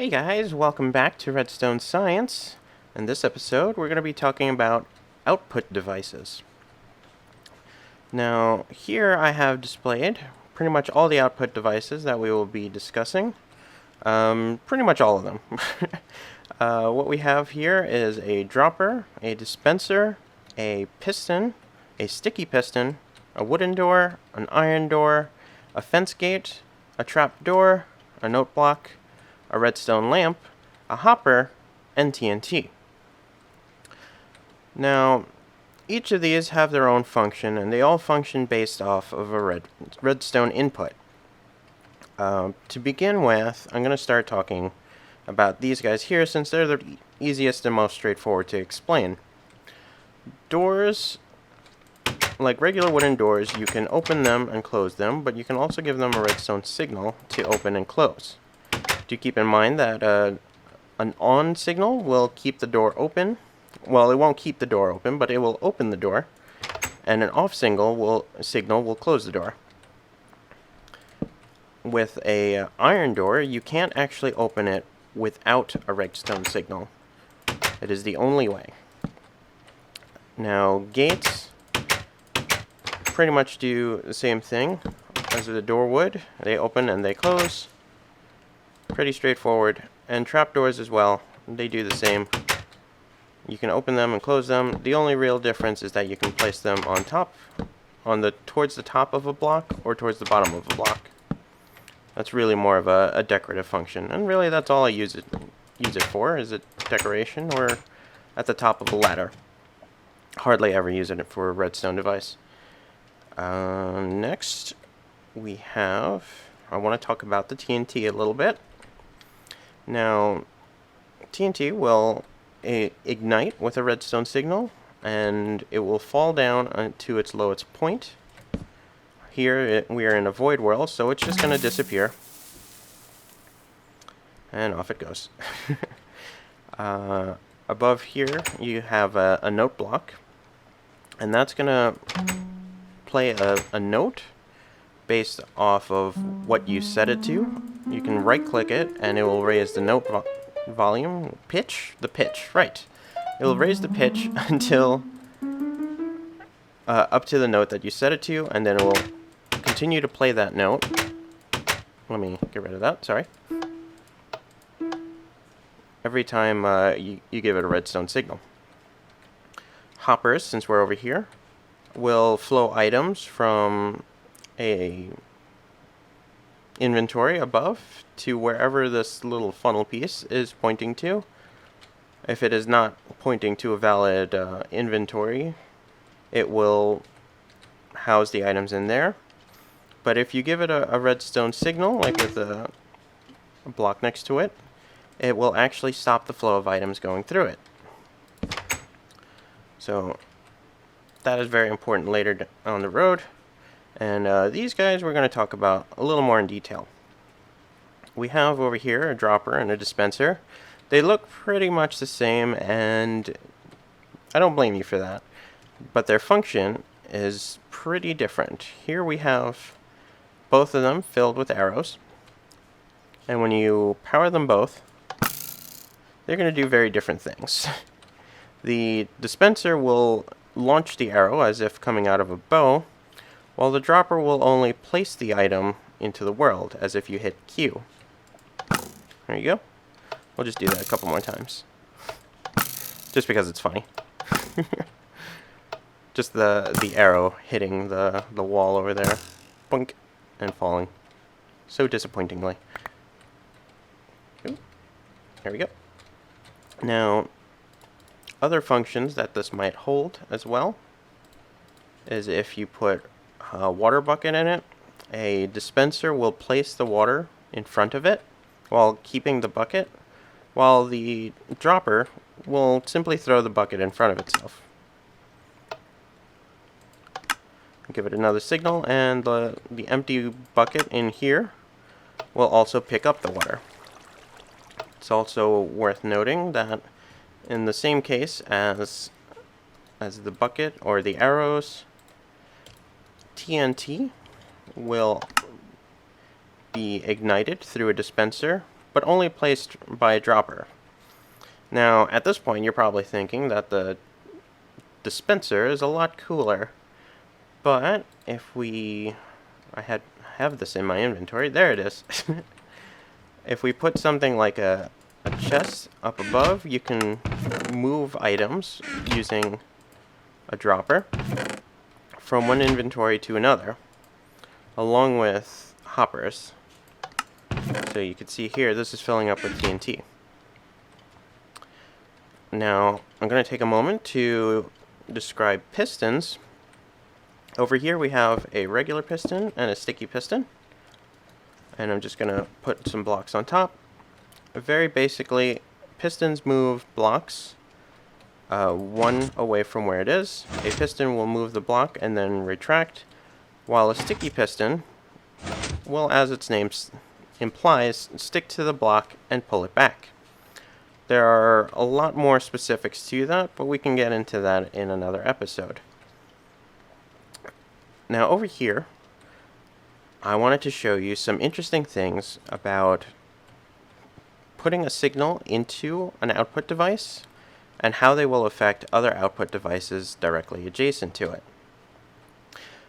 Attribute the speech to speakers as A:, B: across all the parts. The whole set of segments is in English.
A: Hey guys, welcome back to Redstone Science. In this episode, we're going to be talking about output devices. Now, here I have displayed pretty much all the output devices that we will be discussing. Pretty much all of them. What we have here is a dropper, a dispenser, a piston, a sticky piston, a wooden door, an iron door, a fence gate, a trap door, a note block, a redstone lamp, a hopper, and TNT. Now, each of these have their own function, and they all function based off of a redstone input. To begin with, I'm going to start talking about these guys here, since they're the easiest and most straightforward to explain. Doors, like regular wooden doors, you can open them and close them, but you can also give them a redstone signal to open and close. Do keep in mind that an on signal will keep the door open. Well, it won't keep the door open, but it will open the door. And an off signal will close the door. With a iron door, you can't actually open it without a redstone signal. It is the only way. Now, gates pretty much do the same thing as the door would. They open and they close. Pretty straightforward. And trapdoors as well. They do the same. You can open them and close them. The only real difference is that you can place them on top, towards the top of a block or towards the bottom of a block. That's really more of a decorative function. And really that's all I use it for, is it decoration or at the top of a ladder. Hardly ever use it for a redstone device. Next I want to talk about the TNT a little bit. Now, TNT will ignite with a redstone signal, and it will fall down to its lowest point. Here we are in a void world, so it's just going to disappear. And off it goes. Above here you have a note block, and that's going to play a note based off of what you set it to. You can right click it and it will raise the note volume, the pitch, right. It will raise the pitch until up to the note that you set it to, and then it will continue to play that note. Let me get rid of that, sorry. Every time you give it a redstone signal. Hoppers, since we're over here, will flow items from a inventory above to wherever this little funnel piece is pointing to. If it is not pointing to a valid inventory, it will house the items in there. But if you give it a redstone signal, like with a block next to it, it will actually stop the flow of items going through it. So that is very important later on the road. And these guys we're going to talk about a little more in detail. We have over here a dropper and a dispenser. They look pretty much the same, and I don't blame you for that. But their function is pretty different. Here we have both of them filled with arrows. And when you power them both, they're going to do very different things. The dispenser will launch the arrow as if coming out of a bow, while the dropper will only place the item into the world, as if you hit Q. There you go. We'll just do that a couple more times. Just because it's funny. Just the arrow hitting the wall over there. Boink. And falling. So disappointingly. Ooh. There we go. Now, other functions that this might hold as well is if you put a water bucket in it, a dispenser will place the water in front of it while keeping the bucket, while the dropper will simply throw the bucket in front of itself. Give it another signal, and the empty bucket in here will also pick up the water. It's also worth noting that in the same case as the bucket or the arrows, TNT will be ignited through a dispenser but only placed by a dropper. Now, at this point, you're probably thinking that the dispenser is a lot cooler. But if I have this in my inventory. There it is. If we put something like a chest up above, you can move items using a dropper from one inventory to another, along with hoppers. So you can see here, this is filling up with TNT. Now, I'm going to take a moment to describe pistons. Over here we have a regular piston and a sticky piston. And I'm just going to put some blocks on top. Very basically, pistons move blocks one away from where it is. A piston will move the block and then retract, while a sticky piston will, as its name implies, stick to the block and pull it back. There are a lot more specifics to that, but we can get into that in another episode. Now over here, I wanted to show you some interesting things about putting a signal into an output device and how they will affect other output devices directly adjacent to it.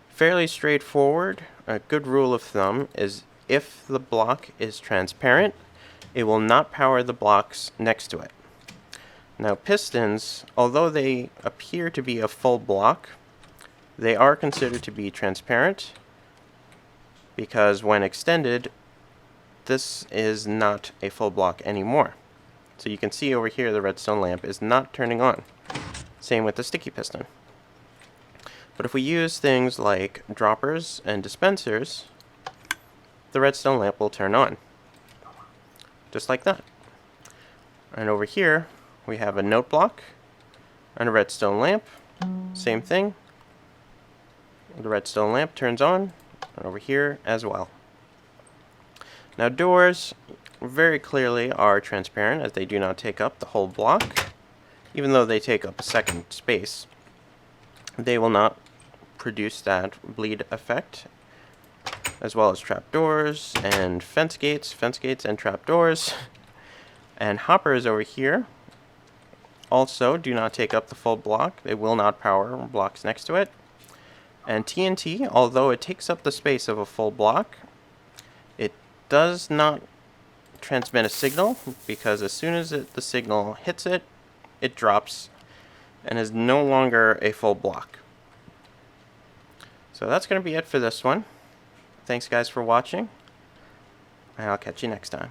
A: Fairly straightforward. A good rule of thumb is if the block is transparent, it will not power the blocks next to it. Now pistons, although they appear to be a full block, they are considered to be transparent because when extended, this is not a full block anymore. So you can see over here the redstone lamp is not turning on. Same with the sticky piston. But if we use things like droppers and dispensers, the redstone lamp will turn on. Just like that. And over here, we have a note block and a redstone lamp. Same thing. The redstone lamp turns on, and over here as well. Now doors very clearly are transparent as they do not take up the whole block. Even though they take up a second space, they will not produce that bleed effect, as well as trapdoors and fence gates and trapdoors. And hoppers over here also do not take up the full block. They will not power blocks next to it. And TNT, although it takes up the space of a full block, it does not transmit a signal, because as soon as the signal hits it, it drops and is no longer a full block. So that's going to be it for this one. Thanks guys for watching, and I'll catch you next time.